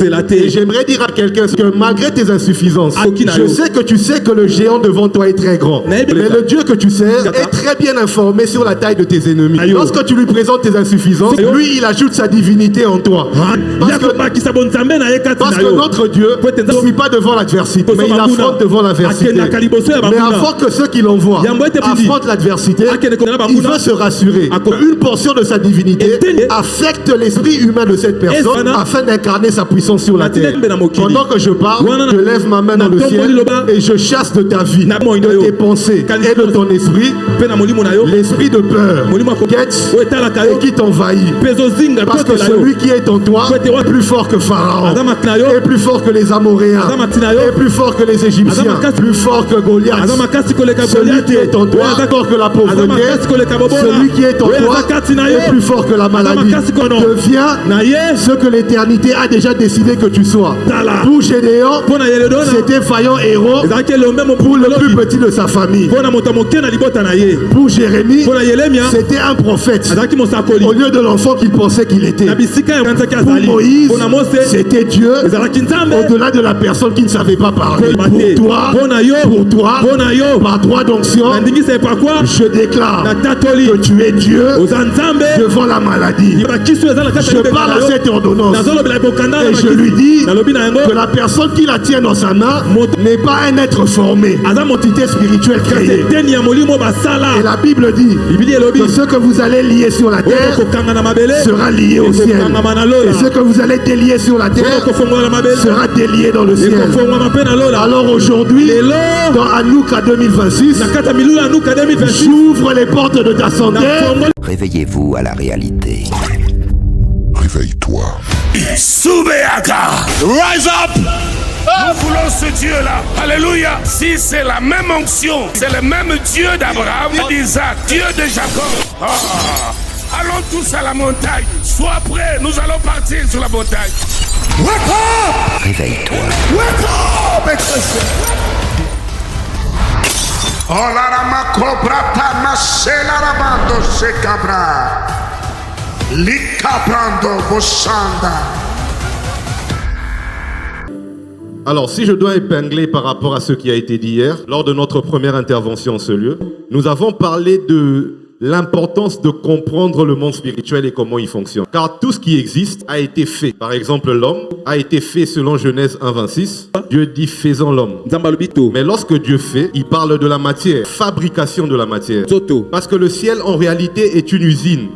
Et j'aimerais dire à quelqu'un que malgré tes insuffisances, je sais que le géant devant toi est très grand. Mais le Dieu que tu sers est très bien informé sur la taille de tes ennemis. Lorsque tu lui présentes tes insuffisances, lui il ajoute sa divinité en toi. Parce que notre Dieu ne fuit pas devant l'adversité, mais il affronte devant l'adversité. Mais avant que ceux qui l'envoient affrontent l'adversité, il veut se rassurer qu'une portion de sa divinité affecte l'esprit humain de cette personne afin d'incarner sa puissance sur la terre. Pendant que je parle, je lève ma main dans le ciel et je chasse de ta vie, de tes pensées et de ton esprit, l'esprit de peur, guette et qui t'envahit. Parce que celui qui est en toi est plus fort que Pharaon, est plus fort que les Amoréens, est plus fort que les Égyptiens, plus fort que Goliath. Celui qui est en toi est plus fort que la pauvreté, celui qui est en toi est plus fort que la maladie. Deviens ce que l'éternité a déjà décidé que tu sois. Pour Gédéon, c'était vaillant héros pour le plus petit de sa famille. Pour Jérémie, c'était un prophète au lieu de l'enfant qu'il pensait qu'il était. Pour Moïse, c'était Dieu au-delà de la personne qui ne savait pas parler. Pour toi, par droit d'onction, je déclare que tu es Dieu devant la maladie. Je parle à cette ordonnance et je lui dis que la personne qui la tient dans sa main n'est pas un être formé, une entité spirituelle créée. Et la Bible dit que ce que vous allez lier sur la terre sera lié au ciel, et ce que vous allez délier sur la terre sera délié dans le ciel. Alors aujourd'hui, dans Hanouka 2026, j'ouvre les portes de ta santé. Réveillez-vous à la réalité. Réveille-toi. Soubeaka, rise up. Nous voulons ce Dieu-là. Alléluia. Si c'est la même onction, c'est le même Dieu d'Abraham, d'Isaac, Dieu de Jacob. Allons tous à la montagne. Sois prêts, nous allons partir sur la montagne. Wake up! Réveille-toi. Wake up! Oh la rama cobra tana se la ramando se cabra. Licabrando bossanda. Alors, si je dois épingler par rapport à ce qui a été dit hier, lors de notre première intervention en ce lieu, nous avons parlé de l'importance de comprendre le monde spirituel et comment il fonctionne. Car tout ce qui existe a été fait. Par exemple, l'homme a été fait selon Genèse 1:26. Dieu dit faisons l'homme. Mais lorsque Dieu fait, il parle de la matière, fabrication de la matière. Parce que le ciel en réalité est une usine.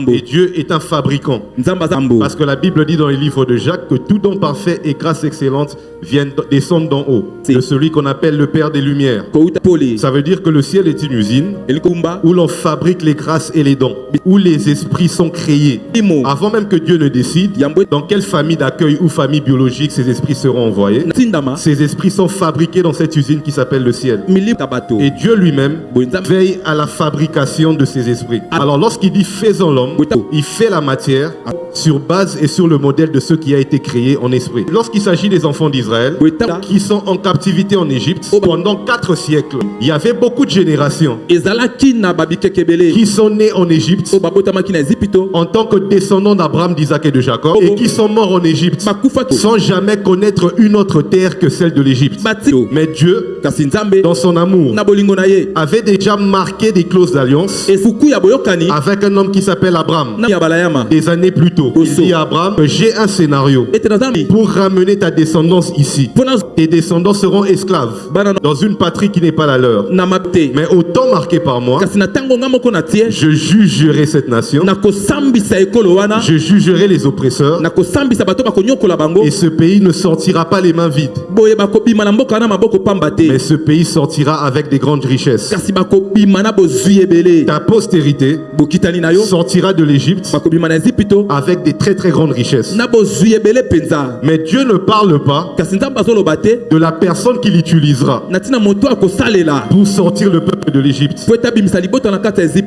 Et Dieu est un fabricant. Parce que la Bible dit dans les livres de Jacques que tout don parfait et grâce excellente descendent d'en haut, de celui qu'on appelle le Père des Lumières. Ça veut dire que le ciel est une usine où l'on fabrique les grâces et les dons, où les esprits sont créés. Avant même que Dieu ne décide dans quelle famille d'accueil ou famille biologique ces esprits seront envoyés, ces esprits sont fabriqués dans cette usine qui s'appelle le ciel. Et Dieu lui-même veille à la fabrication de ces esprits. Alors lorsqu'il dit faisons l'homme, il fait la matière sur base et sur le modèle de ce qui a été créé en esprit. Lorsqu'il s'agit des enfants d'Israël qui sont en captivité en Égypte pendant 4 siècles, il y avait beaucoup de générations qui sont nées en Égypte en tant que descendants d'Abraham, d'Isaac et de Jacob, et qui sont morts en Égypte sans jamais connaître une autre terre que celle de l'Égypte. Mais Dieu, dans son amour, avait déjà marqué des clauses d'alliance avec un homme qui s'appelle Abraham. Des années plus tôt, il dit à Abraham, j'ai un scénario pour ramener ta descendance ici. Tes descendants seront esclaves dans une patrie qui n'est pas la leur. Mais au temps marqué par moi, je jugerai cette nation, je jugerai les oppresseurs, et ce pays ne sortira pas les mains vides, mais ce pays sortira avec des grandes richesses. Ta postérité sortira de l'Égypte avec des très très grandes richesses. Mais Dieu ne parle pas de la personne qu'il utilisera pour sortir le peuple de l'Égypte.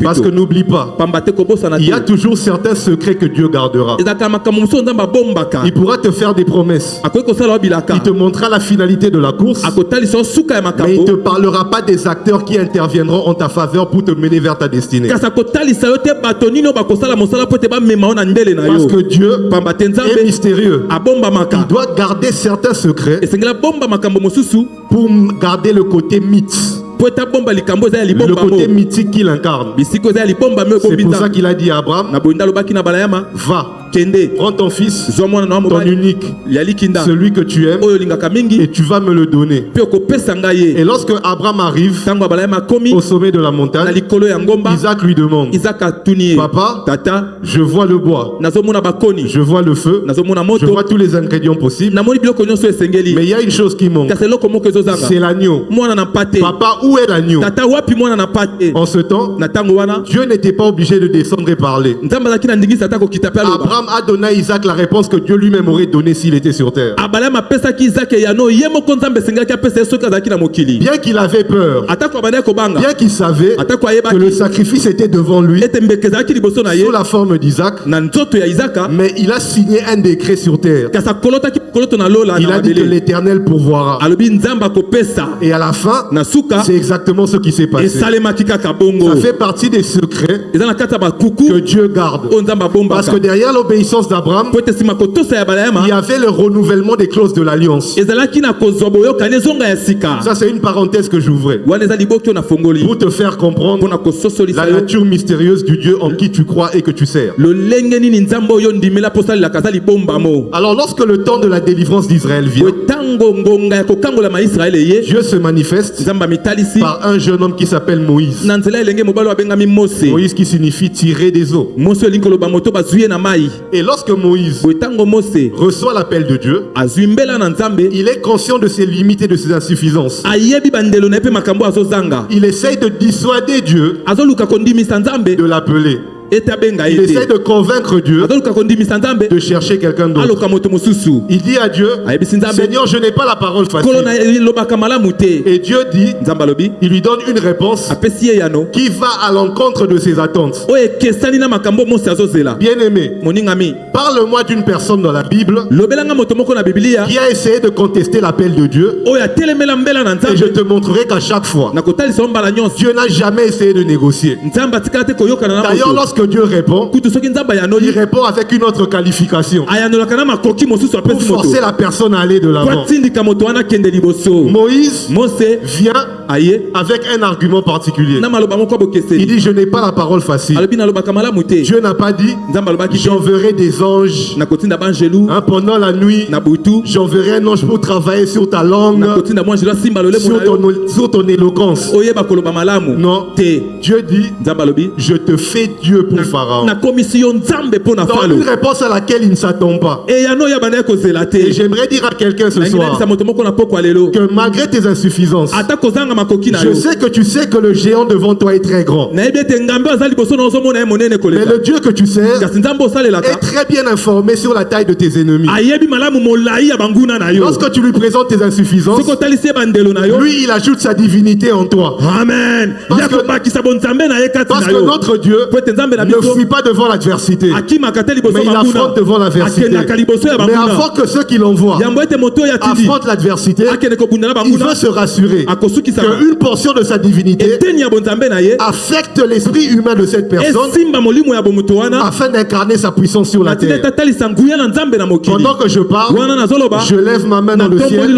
Parce que n'oublie pas, il y a toujours certains secrets que Dieu gardera. Il pourra te faire des promesses. Il te montrera la finalité de la course. Mais il ne te parlera pas des acteurs qui interviendront en ta faveur pour te mener vers ta destinée. Parce que Dieu est mystérieux. Il doit garder certains secrets pour garder le côté mythe. Le côté mythique qu'il incarne. C'est pour ça qu'il a dit à Abraham, va, prends ton fils, ton unique, celui que tu aimes, et tu vas me le donner. Et lorsque Abraham arrive au sommet de la montagne, Isaac lui demande, papa, je vois le bois, je vois le feu, je vois tous les ingrédients possibles, mais il y a une chose qui manque, c'est l'agneau. Papa, où est l'agneau? En ce temps, Dieu n'était pas obligé de descendre et parler. Abraham a donné à Isaac la réponse que Dieu lui-même aurait donnée s'il était sur terre. Bien qu'il avait peur, bien qu'il savait que le sacrifice était devant lui, sous la forme d'Isaac, mais il a signé un décret sur terre. Il a dit que l'Éternel pourvoira. Et à la fin, c'est exactement ce qui s'est passé. Ça fait partie des secrets que Dieu garde. Parce que derrière l'obéissance d'Abraham, il y avait le renouvellement des clauses de l'alliance. Ça, c'est une parenthèse que j'ouvrais pour te faire comprendre la nature mystérieuse du Dieu en qui tu crois et que tu sers. Alors, lorsque le temps de la délivrance d'Israël vient, Dieu se manifeste par un jeune homme qui s'appelle Moïse. Moïse qui signifie tirer des eaux. Et lorsque Moïse reçoit l'appel de Dieu, il est conscient de ses limites et de ses insuffisances. Il essaye de dissuader Dieu de l'appeler. Il essaie de convaincre Dieu de chercher quelqu'un d'autre. Il dit à Dieu, Seigneur, je n'ai pas la parole facile. Et Dieu dit, il lui donne une réponse qui va à l'encontre de ses attentes. Bien-aimé, parle-moi d'une personne dans la Bible qui a essayé de contester l'appel de Dieu, et je te montrerai qu'à chaque fois, Dieu n'a jamais essayé de négocier. D'ailleurs, lorsque Dieu répond, il répond avec une autre qualification pour forcer la personne à aller de l'avant. Moïse vient avec un argument particulier. Il dit, je n'ai pas la parole facile. Dieu n'a pas dit, j'enverrai des anges pendant la nuit, j'enverrai un ange pour travailler sur ta langue, sur ton éloquence. Non, Dieu dit, je te fais Dieu pour Pharaon. Donc une réponse à laquelle il ne s'attend pas. Et j'aimerais dire à quelqu'un ce soir que malgré tes insuffisances, je sais que tu sais que le géant devant toi est très grand. Mais le Dieu que tu sers est très bien informé sur la taille de tes ennemis. Lorsque tu lui présentes tes insuffisances, lui il ajoute sa divinité en toi. Amen. Parce que notre Dieu ne fuit pas devant l'adversité, mais il affronte devant l'adversité. Mais avant que ceux qui l'envoient affrontent l'adversité, il veut se rassurer qu'une portion de sa divinité affecte l'esprit humain de cette personne afin d'incarner sa puissance sur la terre. Pendant que je parle, je lève ma main dans le ciel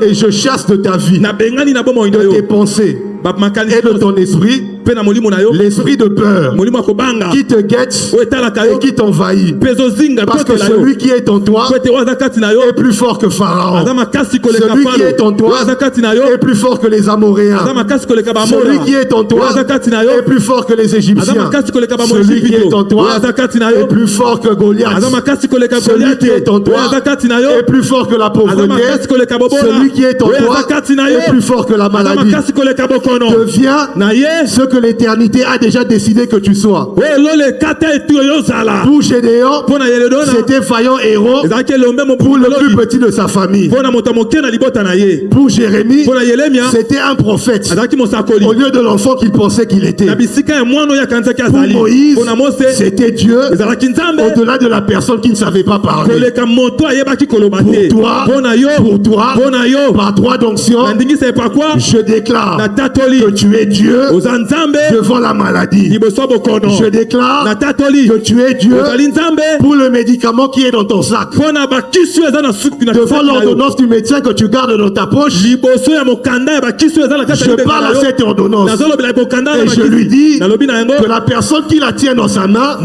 et je chasse de ta vie, de tes pensées et de ton esprit, l'esprit de peur qui te guette et qui t'envahit. Parce que celui qui est en toi est plus fort que Pharaon. Celui qui est en toi est plus fort que les Amoréens. Celui qui est en toi est plus fort que les Égyptiens. Celui qui est en toi est plus fort que Goliath. Celui qui est en toi est plus fort que la pauvreté. Celui qui est en toi est plus fort que la maladie. Deviens ce que que l'éternité a déjà décidé que tu sois. Pour Gédéon, c'était vaillant héros pour le plus petit de sa famille. Pour Jérémie, c'était un prophète au lieu de l'enfant qu'il pensait qu'il était. Pour Moïse, c'était Dieu au-delà de la personne qui ne savait pas parler. Pour toi, par droit d'onction, je déclare que tu es Dieu devant la maladie. Je déclare que tu es Dieu pour le médicament qui est dans ton sac. Devant l'ordonnance du médecin que tu gardes dans ta poche, je parle à cette ordonnance et je lui dis que la personne qui la tient dans sa main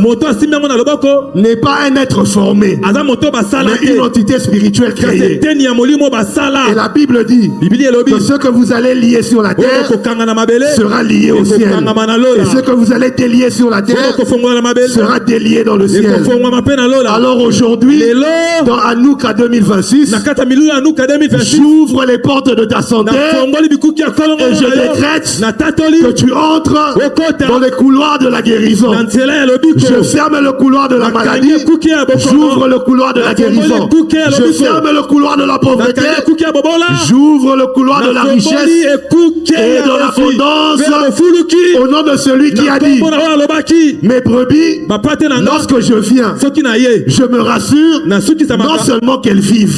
n'est pas un être formé, mais une entité spirituelle créée. Et la Bible dit que ce que vous allez lier sur la terre sera lié au ciel, et ce que vous allez délier sur la terre sera délié dans le ciel. Alors aujourd'hui, dans Hanouka 2026, j'ouvre les portes de ta santé et je décrète que tu entres dans les couloirs de la guérison. Je ferme le couloir de la maladie, j'ouvre le couloir de la guérison. Je ferme le couloir de la pauvreté, j'ouvre le couloir de la richesse et de l'abondance au nom de celui qui a dit: mes brebis, lorsque je viens, je me rassure non seulement qu'elles vivent,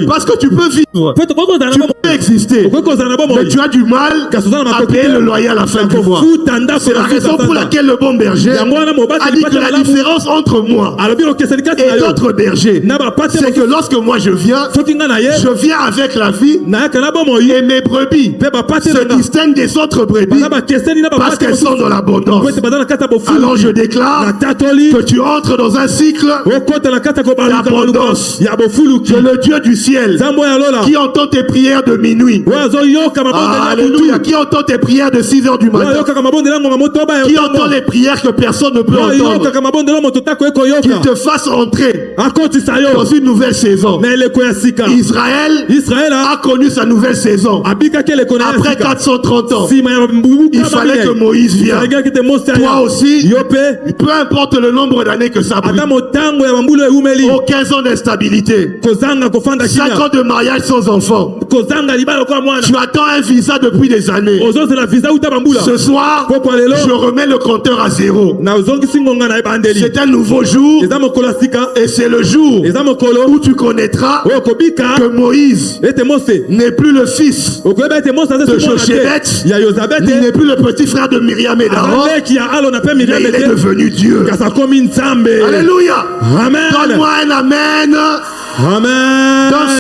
parce que tu peux vivre, tu peux exister, mais tu as du mal à payer le loyer à la fin du mois. C'est la raison pour laquelle le bon berger a dit que la différence entre moi et d'autres bergers, c'est que lorsque moi je viens avec la vie, et mes brebis se distinguent des autres brebis parce qu'elles sont dans l'abondance. Alors je déclare que tu entres dans un cycle d'abondance, que le Dieu du ciel qui entend tes prières de minuit, alléluia, qui entend tes prières de 6 heures du matin, qui entend les prières que personne ne peut entendre, qu'il te fasse entrer dans une nouvelle saison. Israël a connu sa nouvelle saison après 430 ans. Il fallait que Moïse vienne. Toi aussi, peu importe le nombre d'années que ça brûle, 15 ans d'instabilité, 5 ans de mariage sans enfant, tu attends un visa depuis des années. Ce soir, je remets le compteur à zéro. C'est un nouveau jour et c'est le jour où tu connaîtras que Moïse n'est plus le fils de Jochebed, il n'est plus le petit frère de Myriam et d'Aaron, mais il est devenu Dieu. Alléluia. Donne-moi un amen. Dans